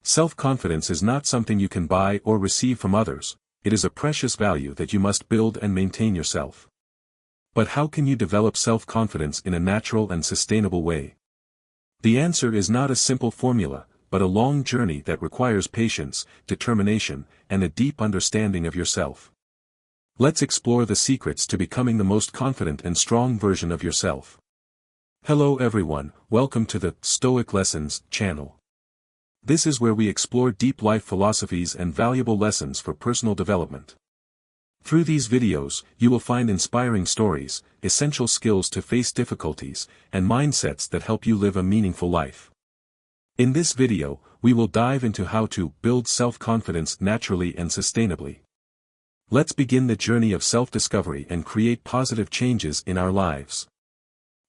Self-confidence is not something you can buy or receive from others, it is a precious value that you must build and maintain yourself. But how can you develop self-confidence in a natural and sustainable way? The answer is not a simple formula, but a long journey that requires patience, determination, and a deep understanding of yourself. Let's explore the secrets to becoming the most confident and strong version of yourself. Hello everyone, welcome to the Stoic Lessons channel. This is where we explore deep life philosophies and valuable lessons for personal development. Through these videos, you will find inspiring stories, essential skills to face difficulties, and mindsets that help you live a meaningful life. In this video, we will dive into how to build self-confidence naturally and sustainably. Let's begin the journey of self-discovery and create positive changes in our lives.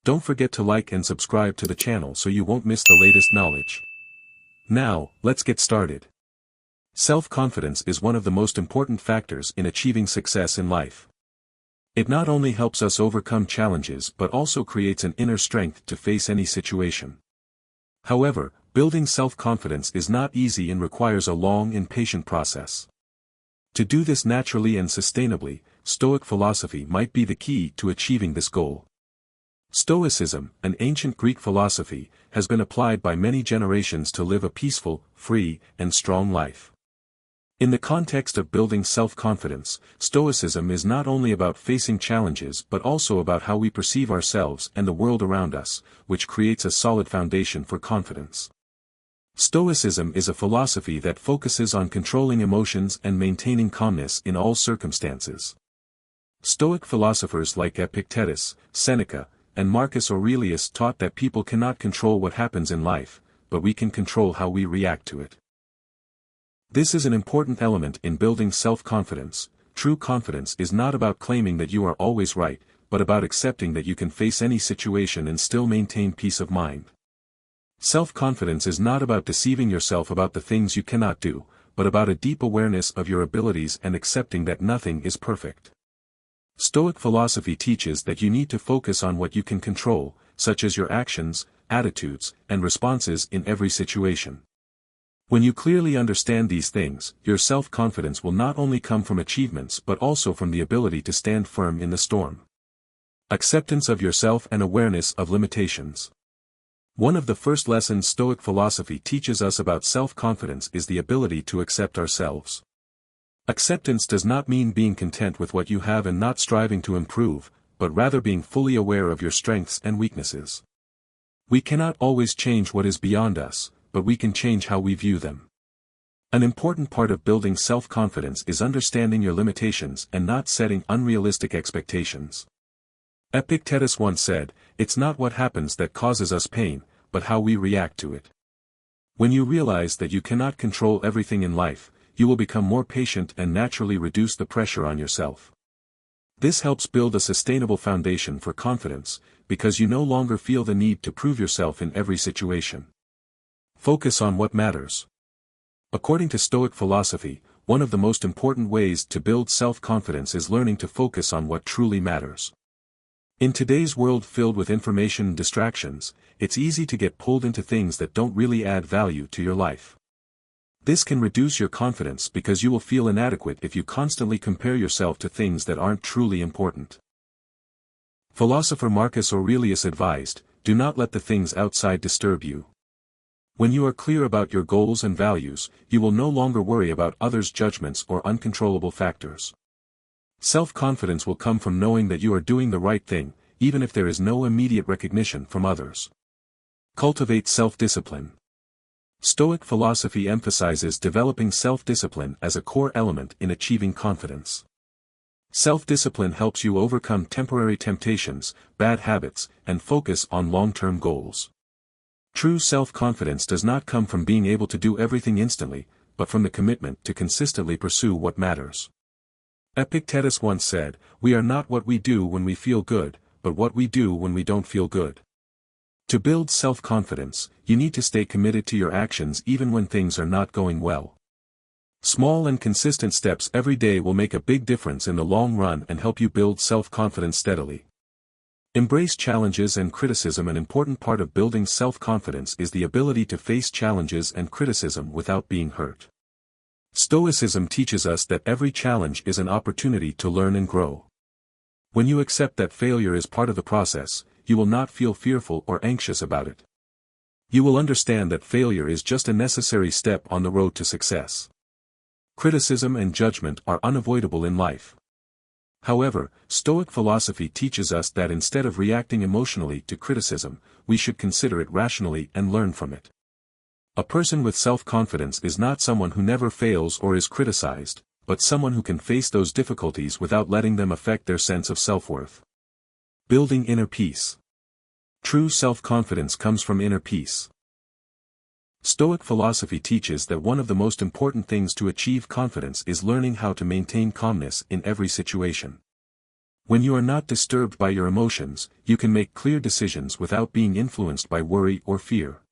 Don't forget to like and subscribe to the channel so you won't miss the latest knowledge. Now, let's get started. Self-confidence is one of the most important factors in achieving success in life. It not only helps us overcome challenges but also creates an inner strength to face any situation. However, building self-confidence is not easy and requires a long and patient process. To do this naturally and sustainably, Stoic philosophy might be the key to achieving this goal. Stoicism, an ancient Greek philosophy, has been applied by many generations to live a peaceful, free, and strong life. In the context of building self-confidence, Stoicism is not only about facing challenges but also about how we perceive ourselves and the world around us, which creates a solid foundation for confidence. Stoicism is a philosophy that focuses on controlling emotions and maintaining calmness in all circumstances. Stoic philosophers like Epictetus, Seneca, and Marcus Aurelius taught that people cannot control what happens in life, but we can control how we react to it. This is an important element in building self-confidence. True confidence is not about claiming that you are always right, but about accepting that you can face any situation and still maintain peace of mind. Self-confidence is not about deceiving yourself about the things you cannot do, but about a deep awareness of your abilities and accepting that nothing is perfect. Stoic philosophy teaches that you need to focus on what you can control, such as your actions, attitudes, and responses in every situation. When you clearly understand these things, your self-confidence will not only come from achievements but also from the ability to stand firm in the storm. Acceptance of yourself and awareness of limitations. One of the first lessons Stoic philosophy teaches us about self-confidence is the ability to accept ourselves. Acceptance does not mean being content with what you have and not striving to improve, but rather being fully aware of your strengths and weaknesses. We cannot always change what is beyond us, but we can change how we view them. An important part of building self-confidence is understanding your limitations and not setting unrealistic expectations. Epictetus once said, "It's not what happens that causes us pain, but how we react to it." When you realize that you cannot control everything in life, you will become more patient and naturally reduce the pressure on yourself. This helps build a sustainable foundation for confidence, because you no longer feel the need to prove yourself in every situation. Focus on what matters. According to Stoic philosophy, one of the most important ways to build self-confidence is learning to focus on what truly matters. In today's world filled with information and distractions, it's easy to get pulled into things that don't really add value to your life. This can reduce your confidence because you will feel inadequate if you constantly compare yourself to things that aren't truly important. Philosopher Marcus Aurelius advised, "Do not let the things outside disturb you." When you are clear about your goals and values, you will no longer worry about others' judgments or uncontrollable factors. Self-confidence will come from knowing that you are doing the right thing, even if there is no immediate recognition from others. Cultivate self-discipline. Stoic philosophy emphasizes developing self-discipline as a core element in achieving confidence. Self-discipline helps you overcome temporary temptations, bad habits, and focus on long-term goals. True self-confidence does not come from being able to do everything instantly, but from the commitment to consistently pursue what matters. Epictetus once said, "We are not what we do when we feel good, but what we do when we don't feel good." To build self-confidence, you need to stay committed to your actions even when things are not going well. Small and consistent steps every day will make a big difference in the long run and help you build self-confidence steadily. Embrace challenges and criticism. An important part of building self-confidence is the ability to face challenges and criticism without being hurt. Stoicism teaches us that every challenge is an opportunity to learn and grow. When you accept that failure is part of the process, you will not feel fearful or anxious about it. You will understand that failure is just a necessary step on the road to success. Criticism and judgment are unavoidable in life. However, Stoic philosophy teaches us that instead of reacting emotionally to criticism, we should consider it rationally and learn from it. A person with self-confidence is not someone who never fails or is criticized, but someone who can face those difficulties without letting them affect their sense of self-worth. Building inner peace. True self-confidence comes from inner peace. Stoic philosophy teaches that one of the most important things to achieve confidence is learning how to maintain calmness in every situation. When you are not disturbed by your emotions, you can make clear decisions without being influenced by worry or fear.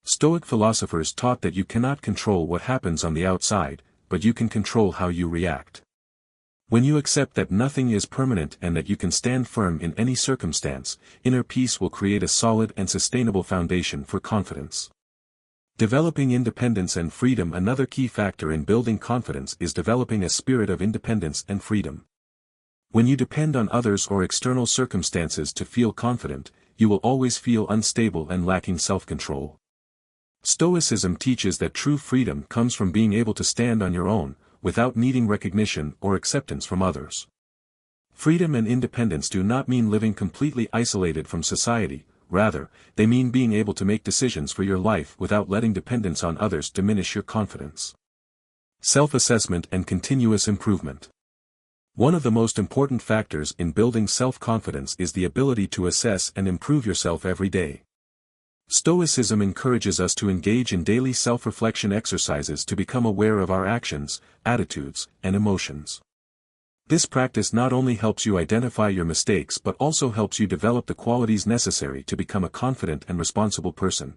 Stoic philosophers taught that you cannot control what happens on the outside, but you can control how you react. When you accept that nothing is permanent and that you can stand firm in any circumstance, inner peace will create a solid and sustainable foundation for confidence. Developing independence and freedom. Another key factor in building confidence is developing a spirit of independence and freedom. When you depend on others or external circumstances to feel confident, you will always feel unstable and lacking self-control. Stoicism teaches that true freedom comes from being able to stand on your own, without needing recognition or acceptance from others. Freedom and independence do not mean living completely isolated from society. Rather, they mean being able to make decisions for your life without letting dependence on others diminish your confidence. Self-assessment and continuous improvement. One of the most important factors in building self-confidence is the ability to assess and improve yourself every day. Stoicism encourages us to engage in daily self-reflection exercises to become aware of our actions, attitudes, and emotions. This practice not only helps you identify your mistakes but also helps you develop the qualities necessary to become a confident and responsible person.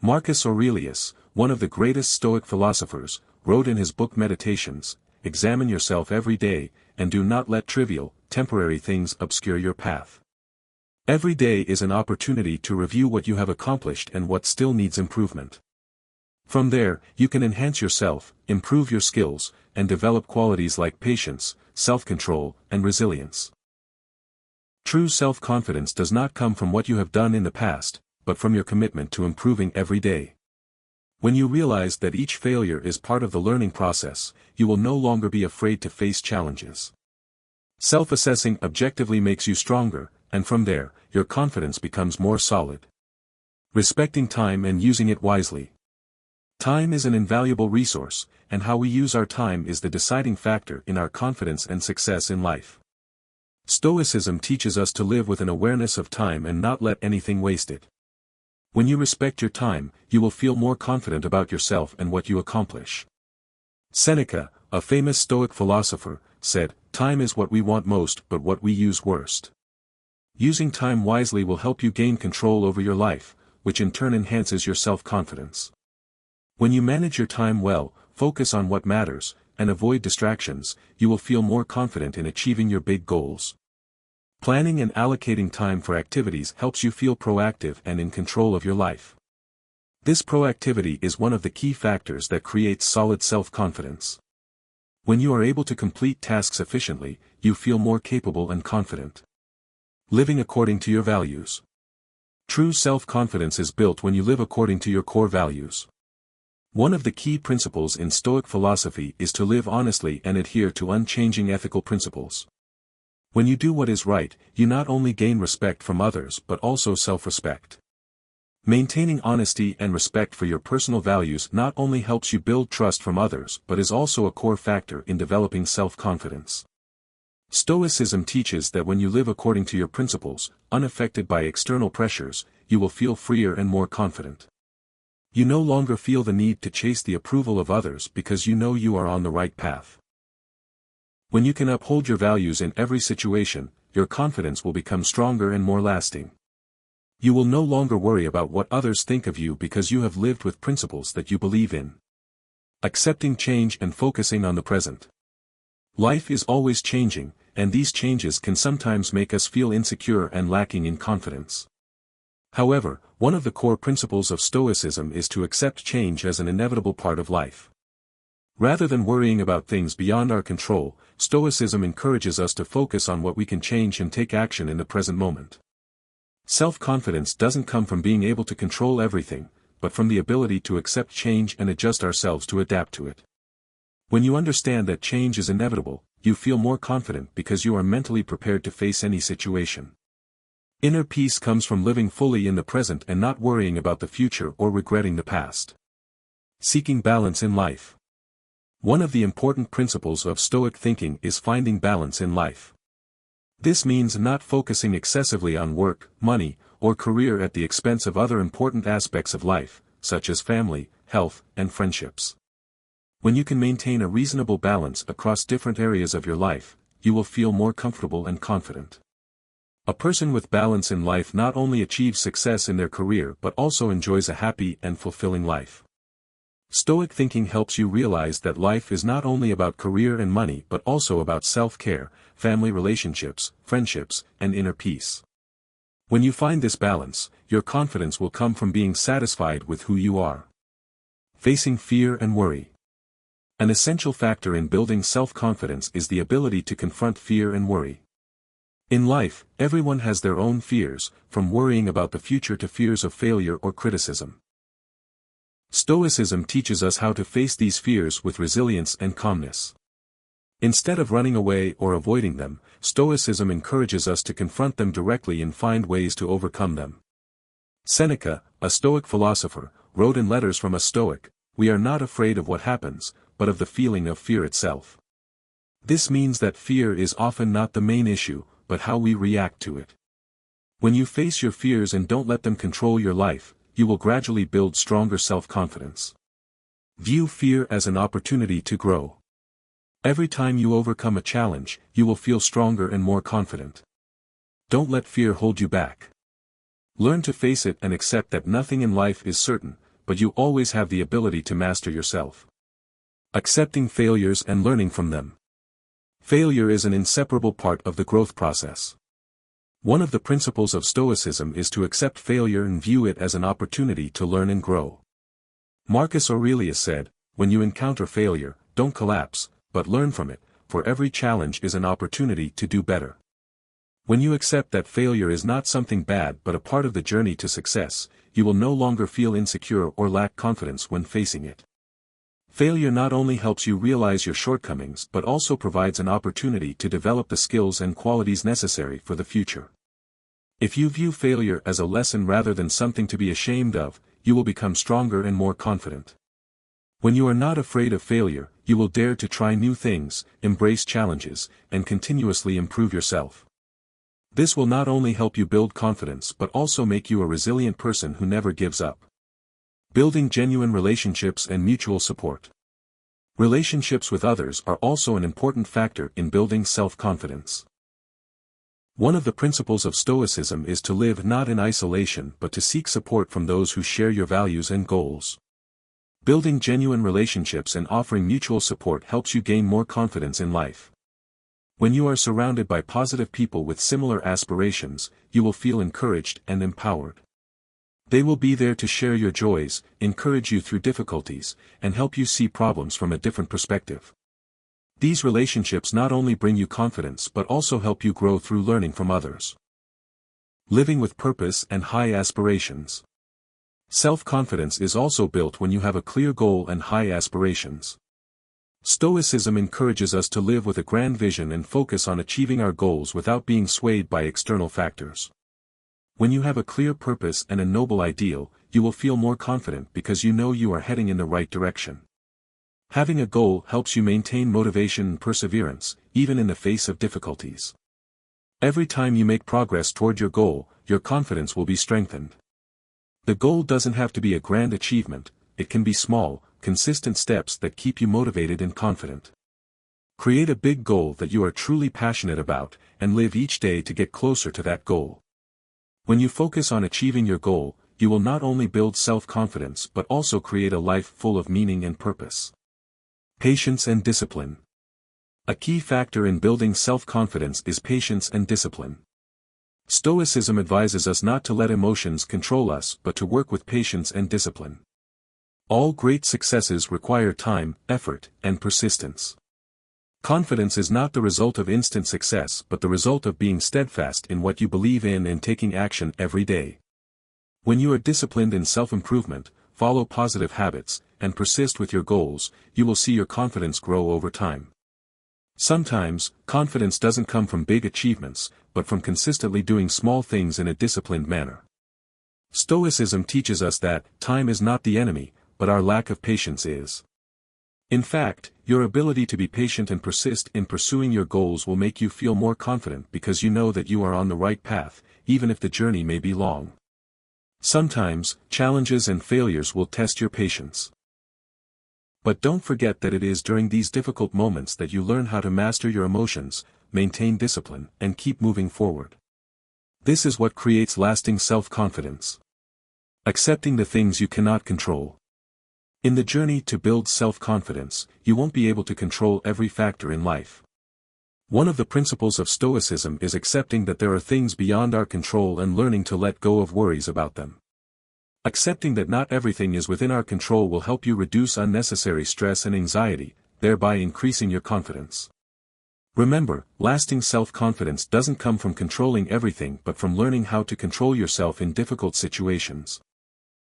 Marcus Aurelius, one of the greatest Stoic philosophers, wrote in his book Meditations, "Examine yourself every day, and do not let trivial, temporary things obscure your path." Every day is an opportunity to review what you have accomplished and what still needs improvement. From there, you can enhance yourself, improve your skills, and develop qualities like patience, self-control, and resilience. True self-confidence does not come from what you have done in the past, but from your commitment to improving every day. When you realize that each failure is part of the learning process, you will no longer be afraid to face challenges. Self-assessing objectively makes you stronger, and from there, your confidence becomes more solid. Respecting time and using it wisely. Time is an invaluable resource, and how we use our time is the deciding factor in our confidence and success in life. Stoicism teaches us to live with an awareness of time and not let anything waste it. When you respect your time, you will feel more confident about yourself and what you accomplish. Seneca, a famous Stoic philosopher, said, "Time is what we want most but what we use worst." Using time wisely will help you gain control over your life, which in turn enhances your self-confidence. When you manage your time well, focus on what matters, and avoid distractions, you will feel more confident in achieving your big goals. Planning and allocating time for activities helps you feel proactive and in control of your life. This proactivity is one of the key factors that creates solid self-confidence. When you are able to complete tasks efficiently, you feel more capable and confident. Living according to your values. True self-confidence is built when you live according to your core values. One of the key principles in Stoic philosophy is to live honestly and adhere to unchanging ethical principles. When you do what is right, you not only gain respect from others but also self-respect. Maintaining honesty and respect for your personal values not only helps you build trust from others but is also a core factor in developing self-confidence. Stoicism teaches that when you live according to your principles, unaffected by external pressures, you will feel freer and more confident. You no longer feel the need to chase the approval of others because you know you are on the right path. When you can uphold your values in every situation, your confidence will become stronger and more lasting. You will no longer worry about what others think of you because you have lived with principles that you believe in. Accepting change and focusing on the present. Life is always changing, and these changes can sometimes make us feel insecure and lacking in confidence. However, one of the core principles of Stoicism is to accept change as an inevitable part of life. Rather than worrying about things beyond our control, Stoicism encourages us to focus on what we can change and take action in the present moment. Self-confidence doesn't come from being able to control everything, but from the ability to accept change and adjust ourselves to adapt to it. When you understand that change is inevitable, you feel more confident because you are mentally prepared to face any situation. Inner peace comes from living fully in the present and not worrying about the future or regretting the past. Seeking balance in life. One of the important principles of Stoic thinking is finding balance in life. This means not focusing excessively on work, money, or career at the expense of other important aspects of life, such as family, health, and friendships. When you can maintain a reasonable balance across different areas of your life, you will feel more comfortable and confident. A person with balance in life not only achieves success in their career but also enjoys a happy and fulfilling life. Stoic thinking helps you realize that life is not only about career and money but also about self-care, family relationships, friendships, and inner peace. When you find this balance, your confidence will come from being satisfied with who you are. Facing fear and worry. An essential factor in building self-confidence is the ability to confront fear and worry. In life, everyone has their own fears, from worrying about the future to fears of failure or criticism. Stoicism teaches us how to face these fears with resilience and calmness. Instead of running away or avoiding them, Stoicism encourages us to confront them directly and find ways to overcome them. Seneca, a Stoic philosopher, wrote in Letters from a Stoic, "We are not afraid of what happens, but of the feeling of fear itself." This means that fear is often not the main issue, but how we react to it. When you face your fears and don't let them control your life, you will gradually build stronger self-confidence. View fear as an opportunity to grow. Every time you overcome a challenge, you will feel stronger and more confident. Don't let fear hold you back. Learn to face it and accept that nothing in life is certain, but you always have the ability to master yourself. Accepting failures and learning from them. Failure is an inseparable part of the growth process. One of the principles of Stoicism is to accept failure and view it as an opportunity to learn and grow. Marcus Aurelius said, "When you encounter failure, don't collapse, but learn from it, for every challenge is an opportunity to do better." When you accept that failure is not something bad but a part of the journey to success, you will no longer feel insecure or lack confidence when facing it. Failure not only helps you realize your shortcomings but also provides an opportunity to develop the skills and qualities necessary for the future. If you view failure as a lesson rather than something to be ashamed of, you will become stronger and more confident. When you are not afraid of failure, you will dare to try new things, embrace challenges, and continuously improve yourself. This will not only help you build confidence but also make you a resilient person who never gives up. Building genuine relationships and mutual support. Relationships with others are also an important factor in building self-confidence. One of the principles of Stoicism is to live not in isolation but to seek support from those who share your values and goals. Building genuine relationships and offering mutual support helps you gain more confidence in life. When you are surrounded by positive people with similar aspirations, you will feel encouraged and empowered. They will be there to share your joys, encourage you through difficulties, and help you see problems from a different perspective. These relationships not only bring you confidence but also help you grow through learning from others. Living with purpose and high aspirations. Self-confidence is also built when you have a clear goal and high aspirations. Stoicism encourages us to live with a grand vision and focus on achieving our goals without being swayed by external factors. When you have a clear purpose and a noble ideal, you will feel more confident because you know you are heading in the right direction. Having a goal helps you maintain motivation and perseverance, even in the face of difficulties. Every time you make progress toward your goal, your confidence will be strengthened. The goal doesn't have to be a grand achievement, it can be small, consistent steps that keep you motivated and confident. Create a big goal that you are truly passionate about, and live each day to get closer to that goal. When you focus on achieving your goal, you will not only build self-confidence but also create a life full of meaning and purpose. Patience and discipline. A key factor in building self-confidence is patience and discipline. Stoicism advises us not to let emotions control us but to work with patience and discipline. All great successes require time, effort, and persistence. Confidence is not the result of instant success but the result of being steadfast in what you believe in and taking action every day. When you are disciplined in self-improvement, follow positive habits, and persist with your goals, you will see your confidence grow over time. Sometimes, confidence doesn't come from big achievements, but from consistently doing small things in a disciplined manner. Stoicism teaches us that time is not the enemy, but our lack of patience is. In fact, your ability to be patient and persist in pursuing your goals will make you feel more confident because you know that you are on the right path, even if the journey may be long. Sometimes, challenges and failures will test your patience. But don't forget that it is during these difficult moments that you learn how to master your emotions, maintain discipline, and keep moving forward. This is what creates lasting self-confidence. Accepting the things you cannot control. In the journey to build self-confidence, you won't be able to control every factor in life. One of the principles of Stoicism is accepting that there are things beyond our control and learning to let go of worries about them. Accepting that not everything is within our control will help you reduce unnecessary stress and anxiety, thereby increasing your confidence. Remember, lasting self-confidence doesn't come from controlling everything but from learning how to control yourself in difficult situations.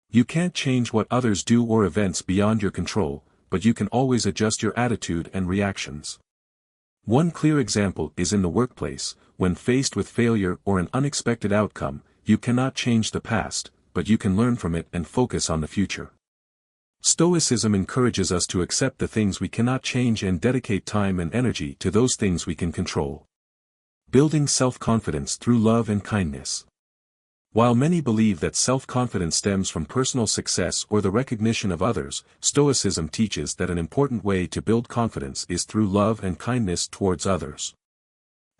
You can't change what others do or events beyond your control, but you can always adjust your attitude and reactions. One clear example is in the workplace. When faced with failure or an unexpected outcome, you cannot change the past, but you can learn from it and focus on the future. Stoicism encourages us to accept the things we cannot change and dedicate time and energy to those things we can control. Building self-confidence through love and kindness. While many believe that self-confidence stems from personal success or the recognition of others, Stoicism teaches that an important way to build confidence is through love and kindness towards others.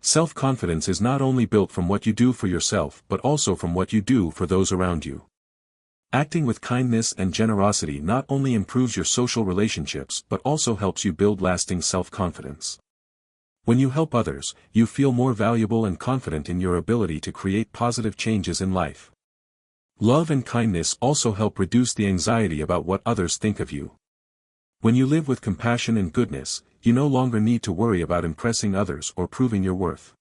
Self-confidence is not only built from what you do for yourself but also from what you do for those around you. Acting with kindness and generosity not only improves your social relationships but also helps you build lasting self-confidence. When you help others, you feel more valuable and confident in your ability to create positive changes in life. Love and kindness also help reduce the anxiety about what others think of you. When you live with compassion and goodness, you no longer need to worry about impressing others or proving your worth.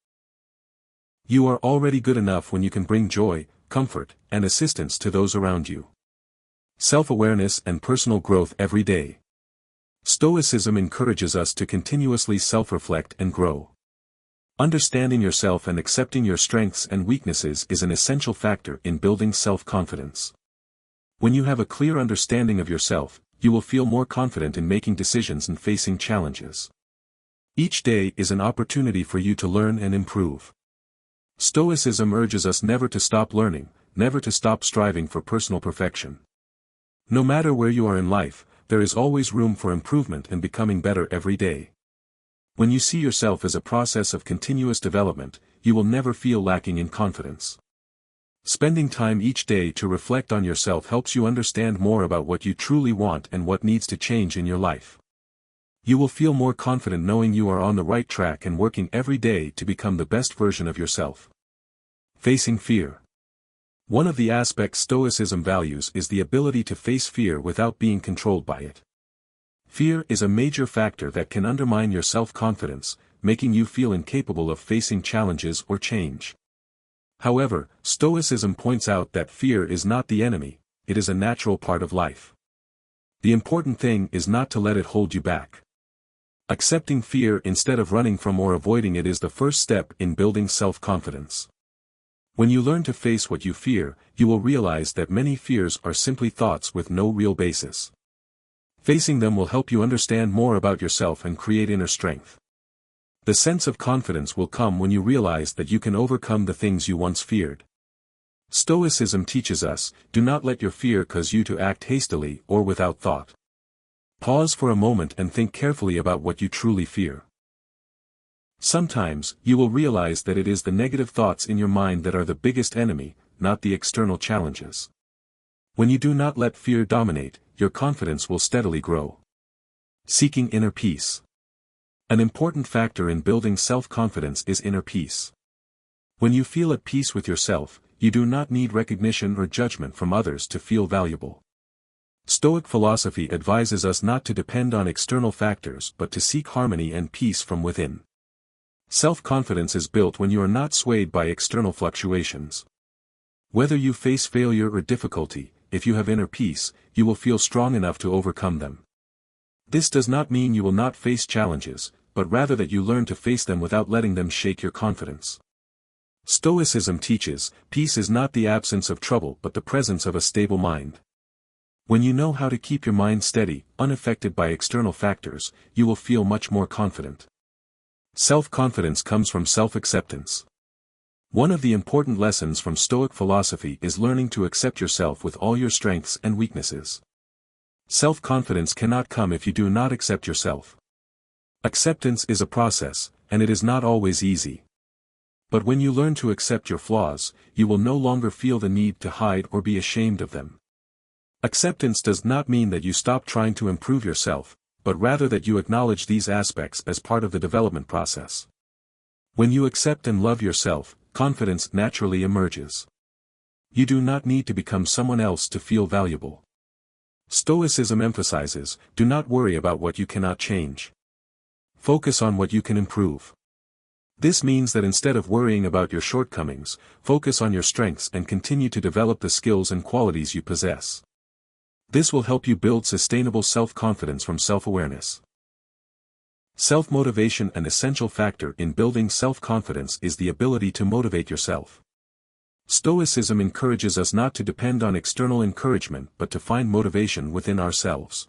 You are already good enough when you can bring joy, comfort, and assistance to those around you. Self-awareness and personal growth every day. Stoicism encourages us to continuously self-reflect and grow. Understanding yourself and accepting your strengths and weaknesses is an essential factor in building self-confidence. When you have a clear understanding of yourself, you will feel more confident in making decisions and facing challenges. Each day is an opportunity for you to learn and improve. Stoicism urges us never to stop learning, never to stop striving for personal perfection. No matter where you are in life, there is always room for improvement and becoming better every day. When you see yourself as a process of continuous development, you will never feel lacking in confidence. Spending time each day to reflect on yourself helps you understand more about what you truly want and what needs to change in your life. You will feel more confident knowing you are on the right track and working every day to become the best version of yourself. Facing fear. One of the aspects Stoicism values is the ability to face fear without being controlled by it. Fear is a major factor that can undermine your self-confidence, making you feel incapable of facing challenges or change. However, Stoicism points out that fear is not the enemy, it is a natural part of life. The important thing is not to let it hold you back. Accepting fear instead of running from or avoiding it is the first step in building self-confidence. When you learn to face what you fear, you will realize that many fears are simply thoughts with no real basis. Facing them will help you understand more about yourself and create inner strength. The sense of confidence will come when you realize that you can overcome the things you once feared. Stoicism teaches us, do not let your fear cause you to act hastily or without thought. Pause for a moment and think carefully about what you truly fear. Sometimes, you will realize that it is the negative thoughts in your mind that are the biggest enemy, not the external challenges. When you do not let fear dominate, your confidence will steadily grow. Seeking inner peace. An important factor in building self-confidence is inner peace. When you feel at peace with yourself, you do not need recognition or judgment from others to feel valuable. Stoic philosophy advises us not to depend on external factors but to seek harmony and peace from within. Self-confidence is built when you are not swayed by external fluctuations. Whether you face failure or difficulty, if you have inner peace, you will feel strong enough to overcome them. This does not mean you will not face challenges, but rather that you learn to face them without letting them shake your confidence. Stoicism teaches, peace is not the absence of trouble but the presence of a stable mind. When you know how to keep your mind steady, unaffected by external factors, you will feel much more confident. Self-confidence comes from self-acceptance. One of the important lessons from Stoic philosophy is learning to accept yourself with all your strengths and weaknesses. Self-confidence cannot come if you do not accept yourself. Acceptance is a process, and it is not always easy. But when you learn to accept your flaws, you will no longer feel the need to hide or be ashamed of them. Acceptance does not mean that you stop trying to improve yourself, but rather that you acknowledge these aspects as part of the development process. When you accept and love yourself, confidence naturally emerges. You do not need to become someone else to feel valuable. Stoicism emphasizes, do not worry about what you cannot change. Focus on what you can improve. This means that instead of worrying about your shortcomings, focus on your strengths and continue to develop the skills and qualities you possess. This will help you build sustainable self-confidence from self-awareness. Self-motivation. An essential factor in building self-confidence is the ability to motivate yourself. Stoicism encourages us not to depend on external encouragement but to find motivation within ourselves.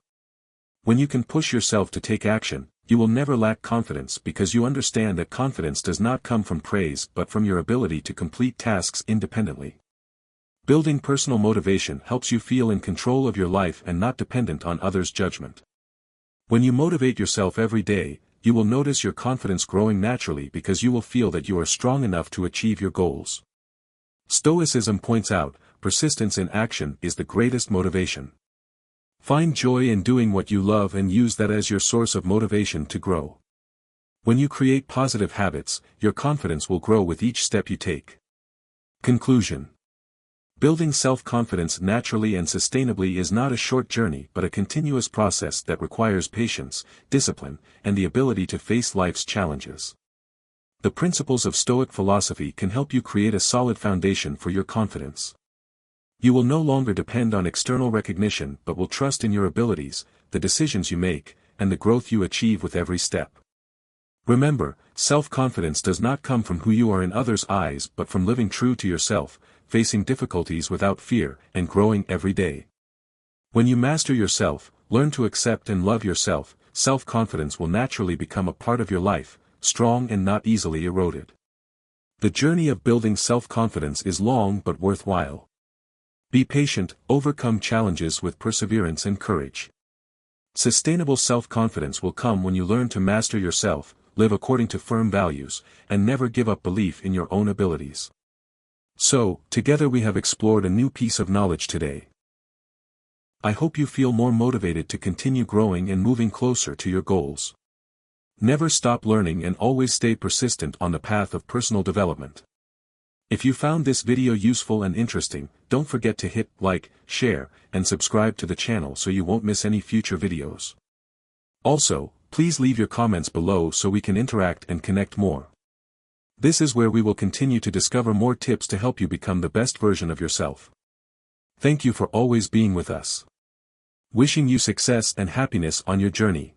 When you can push yourself to take action, you will never lack confidence because you understand that confidence does not come from praise but from your ability to complete tasks independently. Building personal motivation helps you feel in control of your life and not dependent on others' judgment. When you motivate yourself every day, you will notice your confidence growing naturally because you will feel that you are strong enough to achieve your goals. Stoicism points out, persistence in action is the greatest motivation. Find joy in doing what you love and use that as your source of motivation to grow. When you create positive habits, your confidence will grow with each step you take. Conclusion. Building self-confidence naturally and sustainably is not a short journey but a continuous process that requires patience, discipline, and the ability to face life's challenges. The principles of Stoic philosophy can help you create a solid foundation for your confidence. You will no longer depend on external recognition but will trust in your abilities, the decisions you make, and the growth you achieve with every step. Remember, self-confidence does not come from who you are in others' eyes but from living true to yourself, facing difficulties without fear, and growing every day. When you master yourself, learn to accept and love yourself, self-confidence will naturally become a part of your life, strong and not easily eroded. The journey of building self-confidence is long but worthwhile. Be patient, overcome challenges with perseverance and courage. Sustainable self-confidence will come when you learn to master yourself, live according to firm values, and never give up belief in your own abilities. So, together we have explored a new piece of knowledge today. I hope you feel more motivated to continue growing and moving closer to your goals. Never stop learning and always stay persistent on the path of personal development. If you found this video useful and interesting, don't forget to hit like, share, and subscribe to the channel so you won't miss any future videos. Also, please leave your comments below so we can interact and connect more. This is where we will continue to discover more tips to help you become the best version of yourself. Thank you for always being with us. Wishing you success and happiness on your journey.